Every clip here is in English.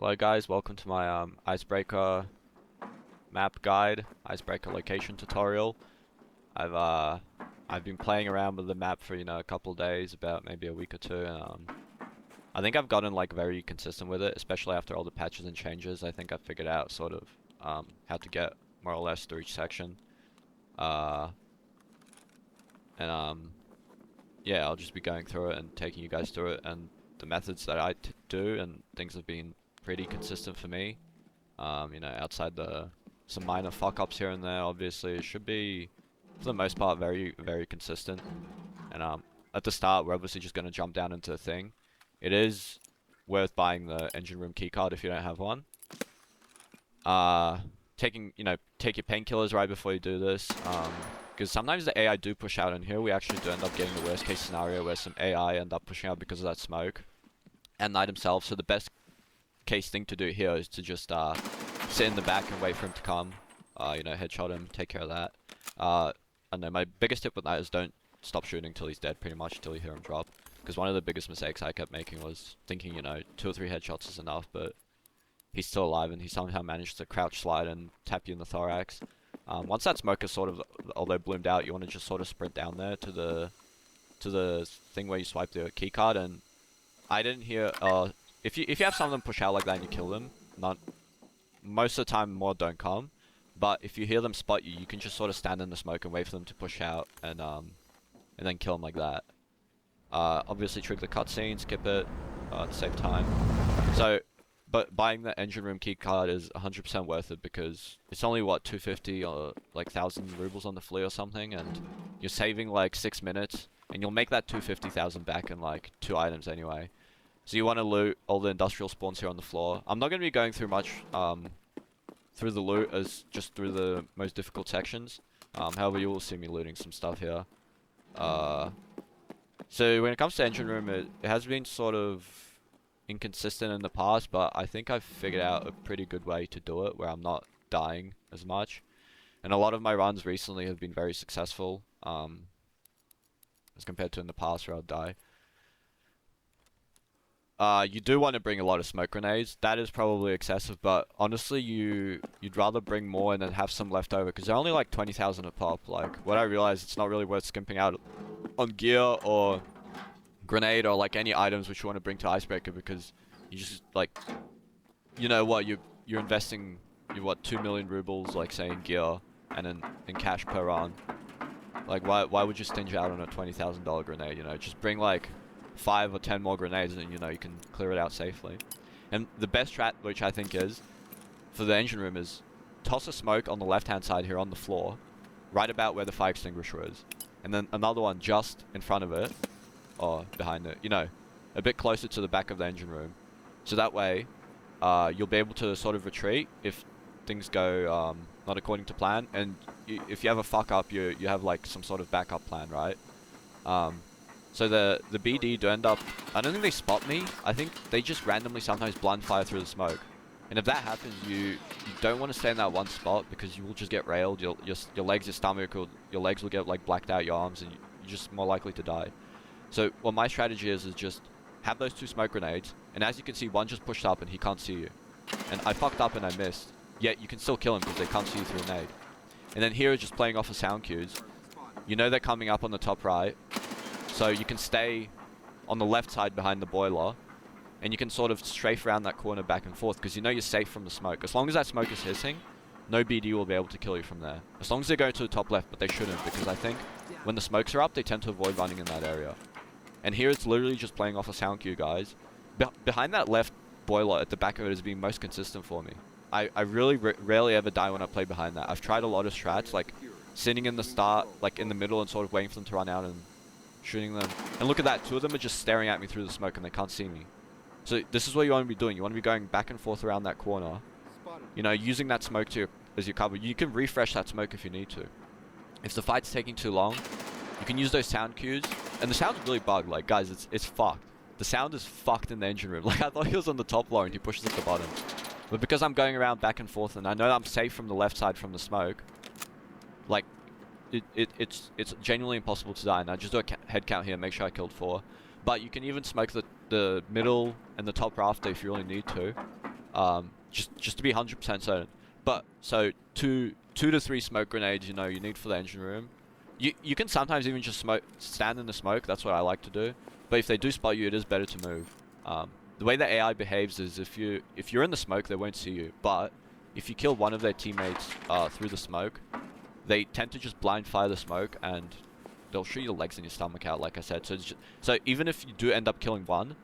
Hello guys, welcome to my Icebreaker map guide, Icebreaker location tutorial. I've been playing around with the map for a couple of days, about maybe a week or two, and I think I've gotten like very consistent with it, especially after all the patches and changes. I think I've figured out sort of how to get more or less through each section. Uh, and yeah, I'll just be going through it and taking you guys through it, and the methods that I do and things have been pretty consistent for me. Outside some minor fuck-ups here and there, obviously, it should be, for the most part, very, very consistent. And at the start, we're obviously just going to jump down into a thing. It is worth buying the engine room keycard if you don't have one. Take your painkillers right before you do this, because sometimes the AI do push out, and here we actually do end up getting the worst case scenario where some AI end up pushing out because of that smoke and night himself. So the best case thing to do here is to just sit in the back and wait for him to come. Headshot him, take care of that. I know my biggest tip with that is don't stop shooting till he's dead, pretty much until you hear him drop. Because one of the biggest mistakes I kept making was thinking, 2 or 3 headshots is enough, but he's still alive and he somehow managed to crouch slide and tap you in the thorax. Once that smoke is sort of, although bloomed out, you want to just sort of sprint down there to the thing where you swipe the keycard. And I didn't hear, if you have some of them push out like that and you kill them, most of the time more don't come. But if you hear them spot you, you can just sort of stand in the smoke and wait for them to push out, and then kill them like that. Obviously trigger the cutscene, skip it, to save time. But buying the engine room keycard is 100% worth it, because it's only what, 250 or like 1,000 rubles on the flea or something, and you're saving like 6 minutes, and you'll make that 250,000 back in like 2 items anyway. So you want to loot all the industrial spawns here on the floor. I'm not going to be going through much through the loot as just through the most difficult sections. However, you will see me looting some stuff here. So when it comes to engine room, it has been sort of inconsistent in the past, but I think I've figured out a pretty good way to do it where I'm not dying as much. And a lot of my runs recently have been very successful as compared to in the past where I'd die. You do want to bring a lot of smoke grenades. That is probably excessive, but honestly, you'd rather bring more and then have some left over, because they're only like 20,000 a pop. Like, what I realized, it's not really worth skimping out on gear or grenade or like any items which you want to bring to Icebreaker, because you just like, you're investing 2 million rubles, like say in gear and in cash per run. Like, why would you stinge out on a $20,000 grenade? Just bring like 5 or 10 more grenades, and you can clear it out safely. And the best strat, which I think is for the engine room, is toss a smoke on the left hand side here on the floor, right about where the fire extinguisher is, and then another one just in front of it or behind it, a bit closer to the back of the engine room. So that way you'll be able to sort of retreat if things go not according to plan, and if you have a fuck up, you have like some sort of backup plan, right? So the BD do end up, I don't think they spot me. I think they just randomly sometimes blind fire through the smoke. And if that happens, you don't want to stay in that one spot, because you will just get railed. Your legs, your stomach, your legs will get like blacked out, your arms, and you're just more likely to die. So what my strategy is just have those 2 smoke grenades, and as you can see, one just pushed up and he can't see you. And I fucked up and I missed. Yet you can still kill him because they can't see you through a nade. And then here is just playing off of sound cues. They're coming up on the top right. So you can stay on the left side behind the boiler, and you can sort of strafe around that corner back and forth, because you're safe from the smoke. As long as that smoke is hissing, no BD will be able to kill you from there. As long as they go to the top left, but they shouldn't, because I think when the smokes are up, they tend to avoid running in that area. And here it's literally just playing off a sound cue, guys. Behind that left boiler at the back of it has been most consistent for me. I really rarely ever die when I play behind that. I've tried a lot of strats, like sitting in the start, like in the middle, and sort of waiting for them to run out and shooting them. And look at that, 2 of them are just staring at me through the smoke and they can't see me. So this is what you want to be doing. You want to be going back and forth around that corner, using that smoke as your cover. You can refresh that smoke if you need to. If the fight's taking too long, you can use those sound cues. And the sound's really bugged, like guys, it's fucked. The sound is fucked in the engine room. Like, I thought he was on the top floor and he pushes at the bottom. But because I'm going around back and forth and I know I'm safe from the left side from the smoke, like, it's genuinely impossible to die. And I just do a head count here, make sure I killed 4. But you can even smoke the middle and the top rafter if you really need to. Just to be 100% certain. But so two to three smoke grenades, you know, you need for the engine room. You can sometimes even just stand in the smoke. That's what I like to do. But if they do spot you, it is better to move. The way the AI behaves is if you're in the smoke, they won't see you. But if you kill one of their teammates through the smoke, they tend to just blind fire the smoke and they'll shoot your legs and your stomach out, like I said. So even if you do end up killing one,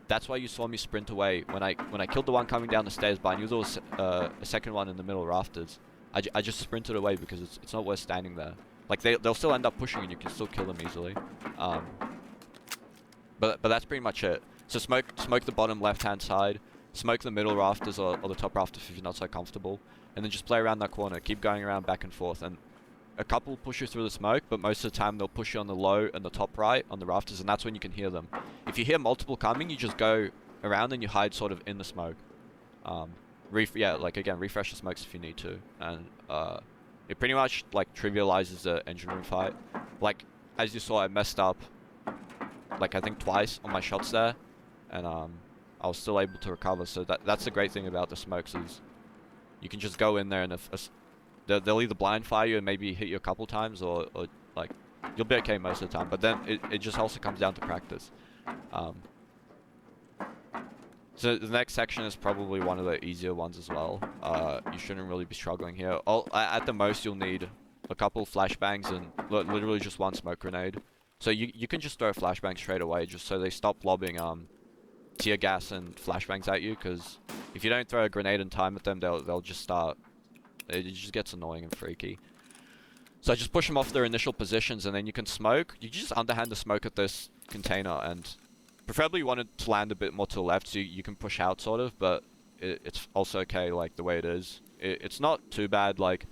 that's why you saw me sprint away when I killed the one coming down the stairs. But I knew there was a second one in the middle rafters. I just sprinted away because it's not worth standing there. Like they'll still end up pushing and you can still kill them easily. But that's pretty much it. So smoke the bottom left hand side, smoke the middle rafters or the top rafters if you're not so comfortable, and then just play around that corner. Keep going around back and forth, and a couple push you through the smoke, but most of the time they'll push you on the low and the top right on the rafters, and that's when you can hear them. If you hear multiple coming, you just go around and you hide sort of in the smoke. Like again, refresh the smokes if you need to, and it pretty much like trivializes the engine room fight. Like as you saw, I messed up like I think twice on my shots there, and I was still able to recover. So that's the great thing about the smokes is you can just go in there and if they'll either blind fire you and maybe hit you a couple times, or like you'll be okay most of the time. But then it just also comes down to practice. So the next section is probably one of the easier ones as well. You shouldn't really be struggling here. At the most you'll need a couple flashbangs and literally just one smoke grenade. So you can just throw a flashbang straight away just so they stop lobbing tear gas and flashbangs at you, because if you don't throw a grenade in time at them, they'll just start. It just gets annoying and freaky. So just push them off their initial positions and then you can smoke. You just underhand the smoke at this container, and preferably you want it to land a bit more to the left so you can push out sort of, but it's also okay like the way it is. It's not too bad. Like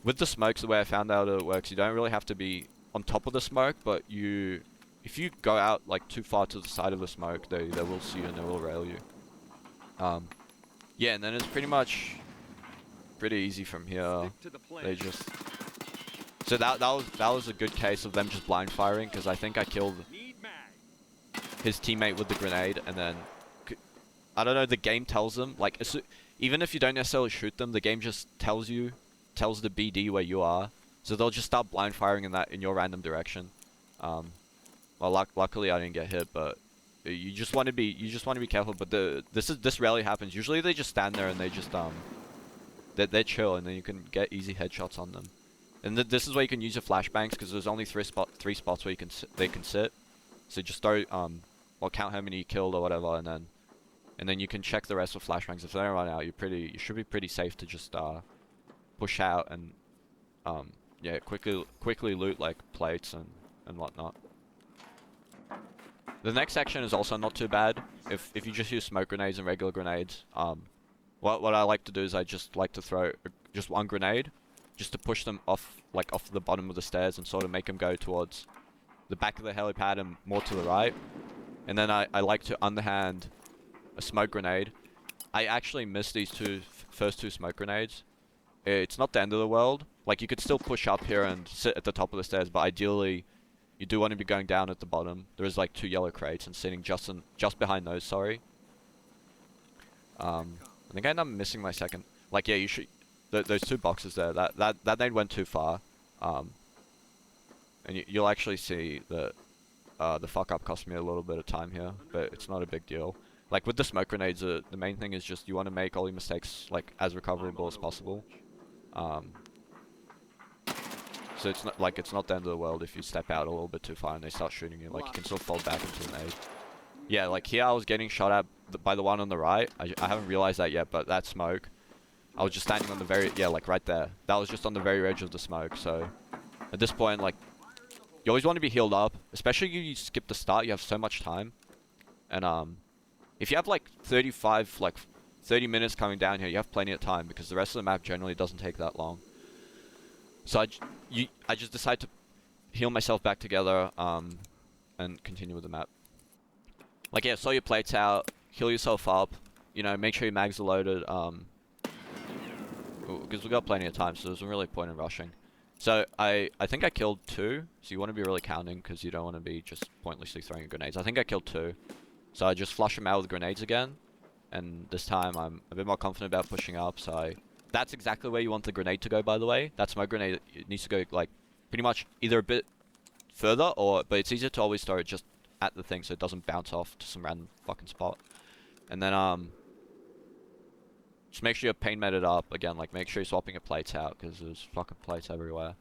with the smokes, the way I found out it works, you don't really have to be on top of the smoke, but if you go out like too far to the side of the smoke, they will see you and they will rail you. Yeah, and then it's pretty much pretty easy from here. They just that was a good case of them just blind firing, because I think I killed his teammate with the grenade, and then I don't know, the game tells them like even if you don't necessarily shoot them, the game just tells the BD where you are. So they'll just start blind firing in your random direction. Well, luckily I didn't get hit, but you just want to be careful. But this rarely happens. Usually they just stand there and they just they're chill, and then you can get easy headshots on them. And this is where you can use your flashbangs, because there's only three spots where they can sit. So just throw or count how many you killed or whatever, and then you can check the rest with flashbangs. If they don't run out, you should be pretty safe to just push out and yeah, quickly loot like plates and whatnot. The next section is also not too bad if you just use smoke grenades and regular grenades. What I like to do is I just like to throw just one grenade, just to push them off the bottom of the stairs and sort of make them go towards the back of the helipad and more to the right. And then I like to underhand a smoke grenade. I actually missed these first two smoke grenades. It's not the end of the world. Like, you could still push up here and sit at the top of the stairs, but ideally, you do want to be going down at the bottom. There is like two yellow crates and sitting just behind those, sorry. I think I ended up missing my second. Like, yeah, you should... those two boxes there, that nade went too far. And you'll actually see that the fuck up cost me a little bit of time here, but it's not a big deal. Like, with the smoke grenades, the main thing is just you want to make all your mistakes, like, as recoverable as possible. So it's not the end of the world if you step out a little bit too far and they start shooting you. Like, you can still fall back into an nade. Yeah, like here I was getting shot at by the one on the right. I haven't realized that yet, but that smoke, I was just standing on the like right there. That was just on the very edge of the smoke. So at this point, like, you always want to be healed up, especially if you skip the start. You have so much time, and if you have like 30 minutes coming down here, you have plenty of time, because the rest of the map generally doesn't take that long. So I just decide to heal myself back together and continue with the map. Like, yeah, saw your plates out, heal yourself up, you know, make sure your mags are loaded, because we've got plenty of time, so there's no really point in rushing. So I think I killed 2, so you want to be really counting, because you don't want to be just pointlessly throwing grenades. I think I killed 2, so I just flush them out with grenades again, and this time I'm a bit more confident about pushing up. So that's exactly where you want the grenade to go. By the way, that smoke grenade, it needs to go like pretty much either a bit further, but it's easier to always throw it just at the thing so it doesn't bounce off to some random fucking spot. And then just make sure you're paint matted up again. Like make sure you're swapping your plates out because there's fucking plates everywhere.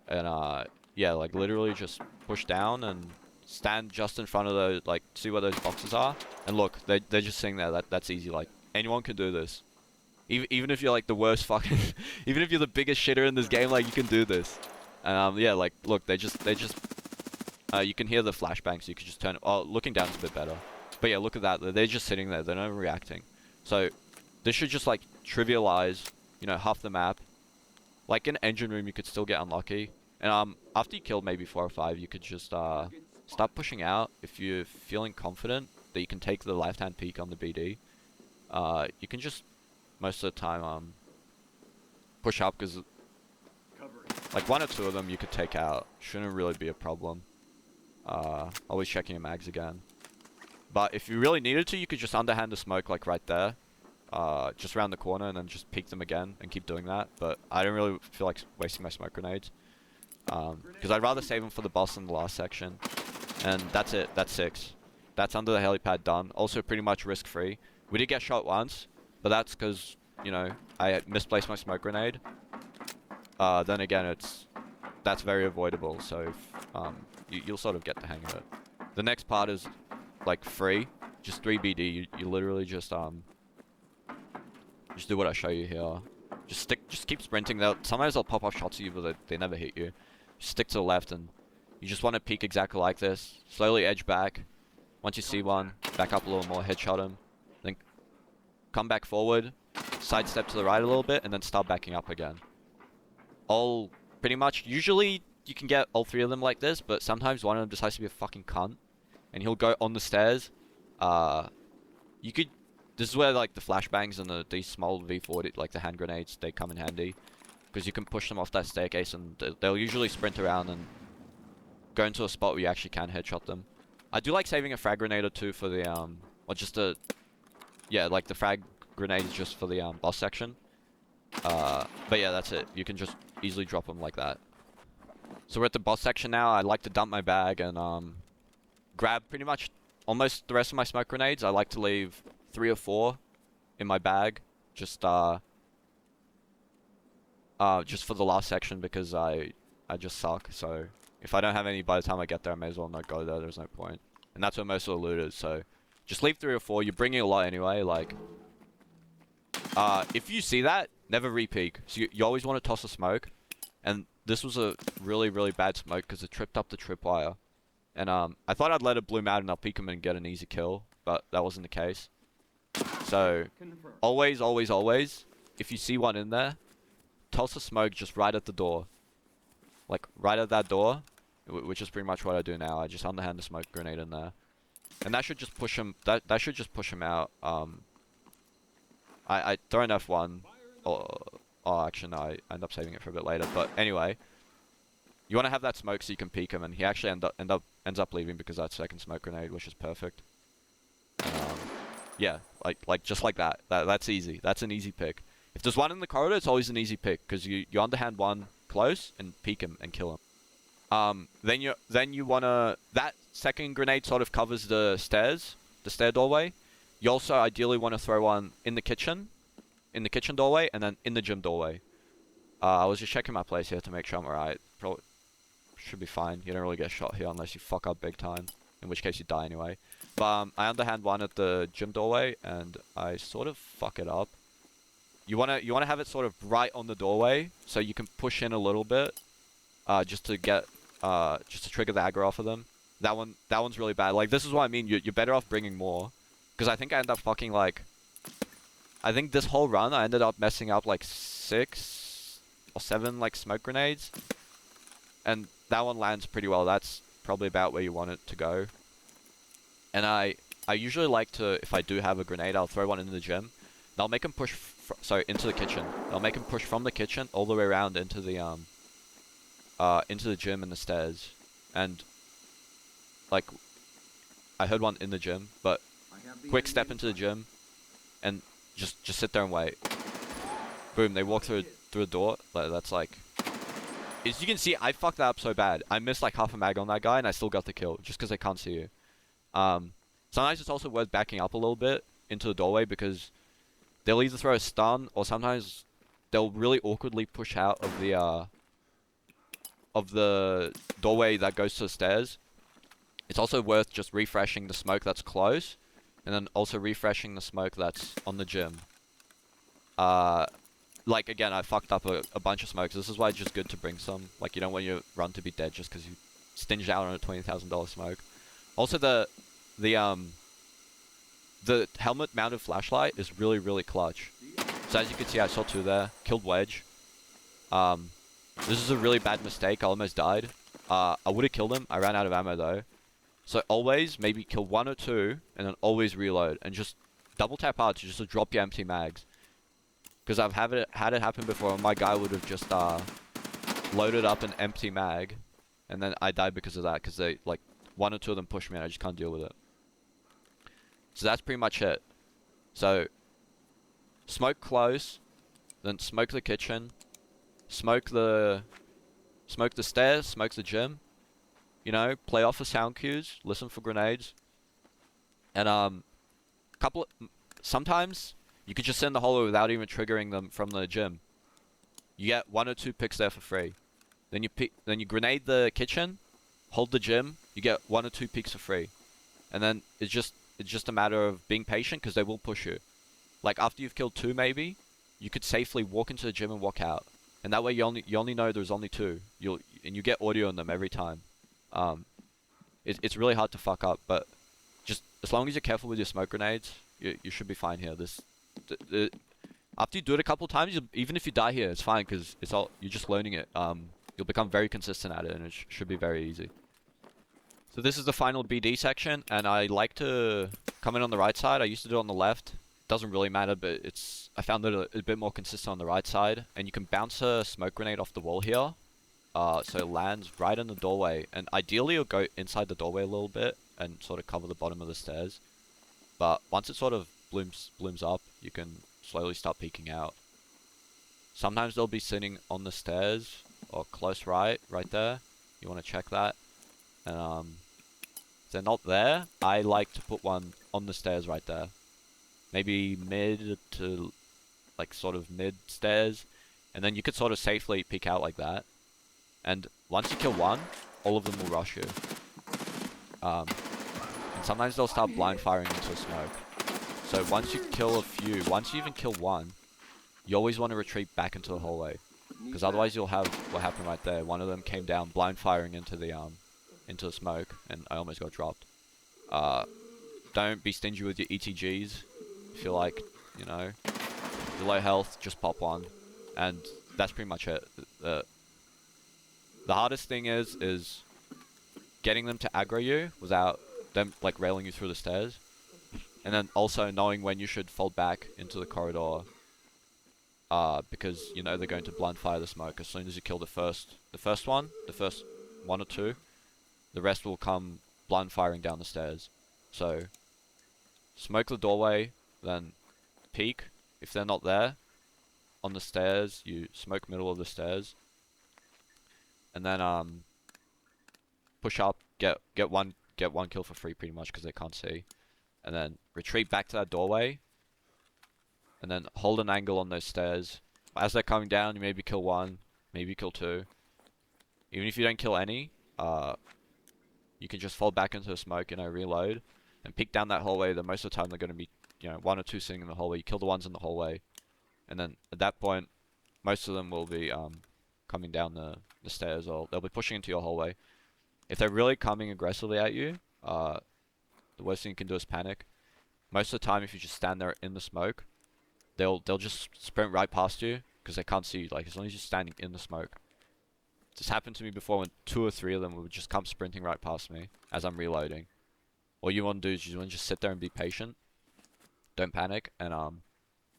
And yeah, like literally just push down and stand just in front of those, like see where those boxes are. And look, they're just sitting there. That's easy. Like anyone can do this. Even if you're like the worst fucking, even if you're the biggest shitter in this game, like you can do this. Yeah, like look, they just you can hear the flashbang, so you can just turn it. Oh, looking down is a bit better. But yeah, look at that. They're just sitting there. They're not even reacting. So this should just like trivialize, you know, half the map. Like in engine room, you could still get unlucky. And after you kill maybe 4 or 5, you could just start pushing out if you're feeling confident that you can take the left-hand peek on the BD. You can just most of the time push up because like 1 or 2 of them you could take out. Shouldn't really be a problem. Always checking your mags again. But if you really needed to, you could just underhand the smoke like right there. Just around the corner and then just peek them again and keep doing that. But I don't really feel like wasting my smoke grenades. Because I'd rather save them for the boss in the last section. And that's it. That's 6. That's under the helipad done. Also pretty much risk-free. We did get shot once, but that's because, you know, I misplaced my smoke grenade. Then again, that's very avoidable. So you'll sort of get the hang of it. The next part is like free. Just 3 BD. You literally just do what I show you here. Just keep sprinting. Sometimes they'll pop off shots at you, but they never hit you. Just stick to the left, and you just want to peek exactly like this. Slowly edge back. Once you see one, back up a little more, headshot him. Then come back forward, sidestep to the right a little bit, and then start backing up again. All pretty much. Usually you can get all 3 of them like this, but sometimes one of them decides to be a fucking cunt, and he'll go on the stairs. You could. This is where like the flashbangs and these small V40, like the hand grenades, they come in handy. Because you can push them off that staircase and they'll usually sprint around and go into a spot where you actually can headshot them. I do like saving a frag grenade or 2 for the, or just yeah, like the frag grenades just for the boss section. But yeah, that's it. You can just easily drop them like that. So we're at the boss section now. I like to dump my bag and grab pretty much almost the rest of my smoke grenades. I like to leave 3 or 4 in my bag, just for the last section because I just suck. So if I don't have any by the time I get there, I may as well not go there. There's no point. And that's where most of the loot is. So just leave 3 or 4. You're bringing a lot anyway. Like, if you see that, never re-peek. So you always want to toss a smoke. And this was a really, really bad smoke because it tripped up the tripwire. And I thought I'd let it bloom out and I'll peek him and get an easy kill, but that wasn't the case. So always, always, always, if you see one in there, toss a smoke just right at the door. Like right at that door, which is pretty much what I do now. I just underhand the smoke grenade in there. And that should just push him, that should just push him out. I throw an F1, oh actually no, I end up saving it for a bit later. But anyway, you want to have that smoke so you can peek him, and he actually ends up leaving because of that second smoke grenade, which is perfect. Yeah, like just like that. That's easy. That's an easy pick. If there's one in the corridor, it's always an easy pick because you underhand one close and peek him and kill him. Then you wanna, that second grenade sort of covers the stairs, the stair doorway. You also ideally want to throw one in the kitchen doorway, and then in the gym doorway. I was just checking my place here to make sure I'm alright. Probably should be fine. You don't really get shot here unless you fuck up big time, in which case you die anyway. But I underhand one at the gym doorway, and I sort of fuck it up. You wanna have it sort of right on the doorway, so you can push in a little bit, just to trigger the aggro off of them. That one's really bad. Like, this is what I mean. You're better off bringing more, because I think I end up fucking like. I think this whole run I ended up messing up like 6 or 7 like smoke grenades, and that one lands pretty well. That's probably about where you want it to go. And I usually like to, if I do have a grenade, I'll throw one in the gym. And I'll make him push, into the kitchen. I'll make him push from the kitchen all the way around into the gym and the stairs. And like, I heard one in the gym, but quick step into the gym, and just sit there and wait. Boom, they walk through a door. That's like, as you can see, I fucked that up so bad. I missed like half a mag on that guy, and I still got the kill just because they can't see you. Sometimes it's also worth backing up a little bit into the doorway because they'll either throw a stun or sometimes they'll really awkwardly push out of the doorway that goes to the stairs. It's also worth just refreshing the smoke that's close, and then also refreshing the smoke that's on the gym. Like again, I fucked up a bunch of smokes. This is why it's just good to bring some. Like you don't want your run to be dead just because you stinged out on a $20,000 smoke. Also the helmet mounted flashlight is really clutch. So as you can see, I saw 2 there. Killed Wedge. This is a really bad mistake. I almost died. I would have killed him. I ran out of ammo though. So always maybe kill 1 or 2 and then always reload and just double tap R just to drop your empty mags. Because I've had it happen before and my guy would have just loaded up an empty mag and then I died because of that because they like 1 or 2 of them pushed me and I just can't deal with it. So that's pretty much it. So smoke close, then smoke the kitchen, smoke the stairs, smoke the gym. You know, play off the sound cues, listen for grenades, and sometimes you could just sit in the hallway without even triggering them from the gym. You get 1 or 2 picks there for free. Then you grenade the kitchen, hold the gym. You get 1 or 2 peeks for free, and then it's just a matter of being patient because they will push you. Like after you've killed 2, maybe you could safely walk into the gym and walk out, and that way you only know there's only 2. And you get audio on them every time. It's really hard to fuck up, but just as long as you're careful with your smoke grenades, you should be fine here. After you do it a couple times, even if you die here, it's fine because you're just learning it. You'll become very consistent at it, and it should be very easy. So this is the final BD section, and I like to come in on the right side. I used to do it on the left. Doesn't really matter, but I found it a bit more consistent on the right side, and you can bounce a smoke grenade off the wall here. So it lands right in the doorway, and ideally you'll go inside the doorway a little bit and sort of cover the bottom of the stairs. But once it sort of blooms up, you can slowly start peeking out. Sometimes they'll be sitting on the stairs or close right there. You want to check that. And if they're not there, I like to put one on the stairs right there. Maybe mid to like sort of mid stairs, and then you could sort of safely peek out like that. And once you kill 1, all of them will rush you. And sometimes they'll start blind firing into smoke. So once you kill a few, once you even kill 1, you always want to retreat back into the hallway. Because otherwise you'll have what happened right there. One of them came down blind firing into the smoke, and I almost got dropped. Don't be stingy with your ETGs. If you're like, you know, you're low health, just pop one. And that's pretty much it. The hardest thing is getting them to aggro you without them like railing you through the stairs, and then also knowing when you should fold back into the corridor, because you know they're going to blind fire the smoke as soon as you kill the first one or 2, the rest will come blind firing down the stairs. So smoke the doorway, then peek. If they're not there on the stairs, you smoke middle of the stairs. And then push up, get one kill for free pretty much because they can't see, and then retreat back to that doorway, and then hold an angle on those stairs. As they're coming down, you maybe kill 1, maybe kill 2. Even if you don't kill any, you can just fall back into the smoke, you know, reload, and peek down that hallway. Then most of the time they're going to be, you know, 1 or 2 sitting in the hallway. You kill the ones in the hallway, and then at that point, most of them will be coming down the stairs, or they'll be pushing into your hallway. If they're really coming aggressively at you, the worst thing you can do is panic. Most of the time, if you just stand there in the smoke, they'll just sprint right past you because they can't see you. Like as long as you're standing in the smoke. This happened to me before when 2 or 3 of them would just come sprinting right past me as I'm reloading. All you want to do is you want to just sit there and be patient. Don't panic, and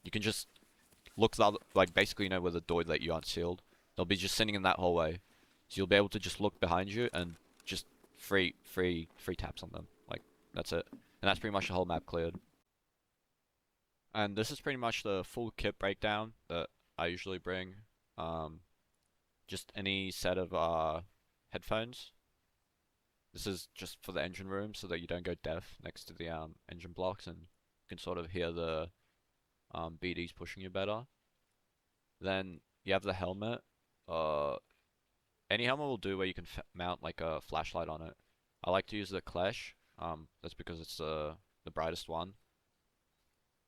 you can just look like basically, you know, where the door that you aren't sealed. They'll be just sitting in that hallway, so you'll be able to just look behind you and just free taps on them. Like that's it, and that's pretty much the whole map cleared. And this is pretty much the full kit breakdown that I usually bring. Um, just any set of headphones. This is just for the engine room so that you don't go deaf next to the engine blocks and you can sort of hear the BDs pushing you better. Then you have the helmet. Uh, any helmet will do where you can mount like a flashlight on it. I like to use the Clash. That's because it's the brightest one.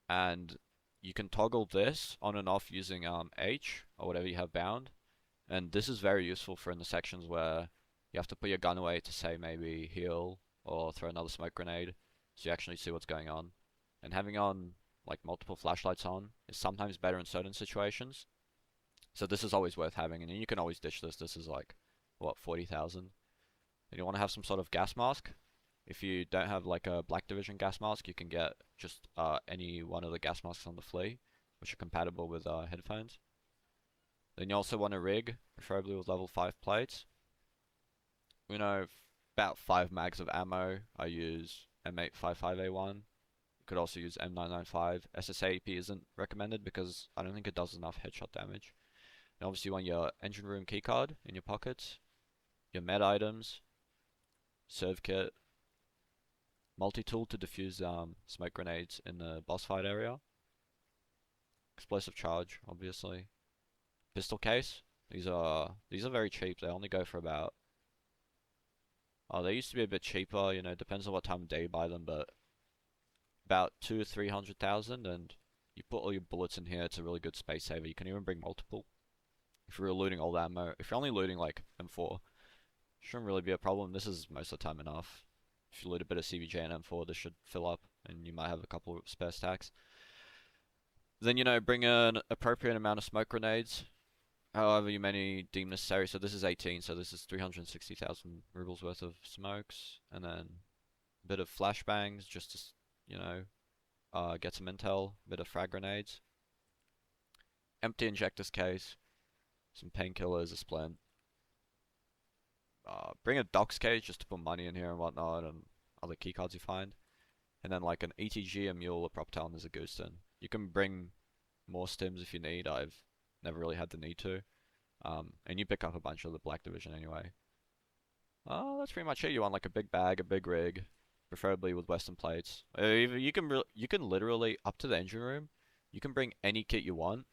And you can toggle this on and off using H or whatever you have bound. And this is very useful for in the sections where you have to put your gun away to say maybe heal or throw another smoke grenade so you actually see what's going on. And having on like multiple flashlights on is sometimes better in certain situations. So this is always worth having, and you can always ditch this. This is like, what, 40,000? Then you want to have some sort of gas mask. If you don't have like a Black Division gas mask, you can get just any one of the gas masks on the flea, which are compatible with headphones. Then you also want a rig, preferably with level 5 plates. You know, about 5 mags of ammo. I use M855A1. You could also use M995. SSAP isn't recommended because I don't think it does enough headshot damage. And obviously you want your engine room keycard in your pockets, your med items, serve kit, multi-tool to defuse smoke grenades in the boss fight area, explosive charge, obviously, pistol case. These are very cheap. They only go for about, oh, they used to be a bit cheaper. You know, depends on what time of day you buy them, but about 200,000 to 300,000, and you put all your bullets in here. It's a really good space saver. You can even bring multiple. If you're looting all the ammo, if you're only looting like M4, shouldn't really be a problem. This is most of the time enough. If you loot a bit of CVJ and M4, this should fill up, and you might have a couple of spare stacks. Then, you know, bring an appropriate amount of smoke grenades, however many deem necessary. So this is 18, so this is 360,000 rubles worth of smokes, and then a bit of flashbangs just to, you know, get some intel, a bit of frag grenades. Empty injector's case, some painkillers, a splint. Bring a docs cage just to put money in here and whatnot, and other keycards you find. And then like an ETG, a mule, a propel, and there's a goostin. You can bring more stims if you need. I've never really had the need to. And you pick up a bunch of the Black Division anyway. That's pretty much it. You want like a big bag, a big rig, preferably with Western plates. You can literally up to the engine room. You can bring any kit you want.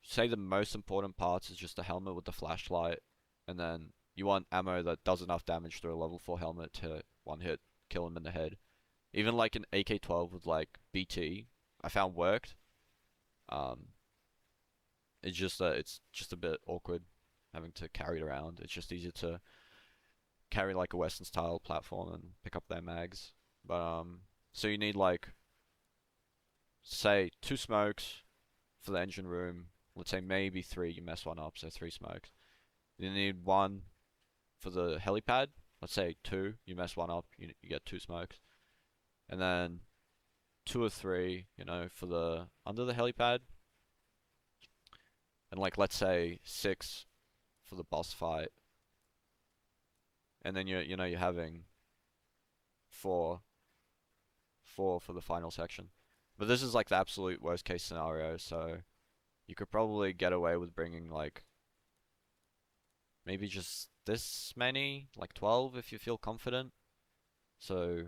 Say the most important parts is just a helmet with the flashlight, and then you want ammo that does enough damage through a level 4 helmet to one hit kill him in the head. Even like an AK-12 with like BT, I found worked. Um, it's just a bit awkward having to carry it around. It's just easier to carry like a Western style platform and pick up their mags. But so you need like, say, 2 smokes for the engine room. Let's say maybe 3. You mess one up, so 3 smokes. You need 1 for the helipad. Let's say 2. You mess one up, you get 2 smokes. And then 2 or 3, you know, for the under the helipad. And like let's say 6 for the boss fight. And then you're having 4 for the final section. But this is like the absolute worst case scenario, so you could probably get away with bringing like maybe just this many, like 12 if you feel confident. So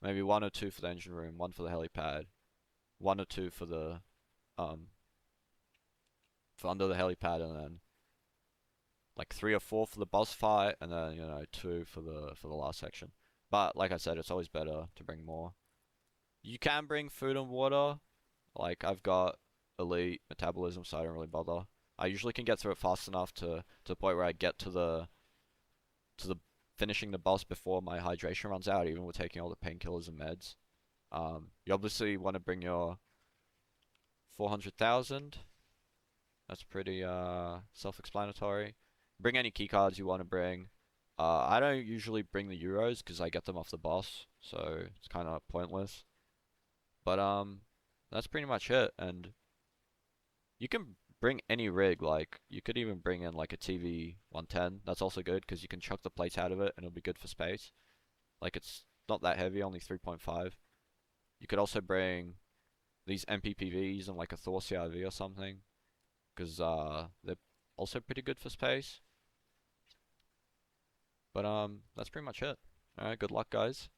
maybe 1 or 2 for the engine room, 1 for the helipad, 1 or 2 for the for under the helipad, and then like 3 or 4 for the boss fight, and then 2 for the last section. But like I said, it's always better to bring more. You can bring food and water. Like I've got elite metabolism, so I don't really bother. I usually can get through it fast enough to the point where I get to the finishing the boss before my hydration runs out, even with taking all the painkillers and meds. You obviously want to bring your 400,000. That's pretty self-explanatory. Bring any keycards you want to bring. I don't usually bring the euros because I get them off the boss, so it's kind of pointless. But that's pretty much it. And you can bring any rig. Like you could even bring in like a TV 110. That's also good because you can chuck the plates out of it and it'll be good for space. Like it's not that heavy, only 3.5. You could also bring these MPPVs and like a Thor CIV or something, because they're also pretty good for space. But that's pretty much it. All right, good luck, guys.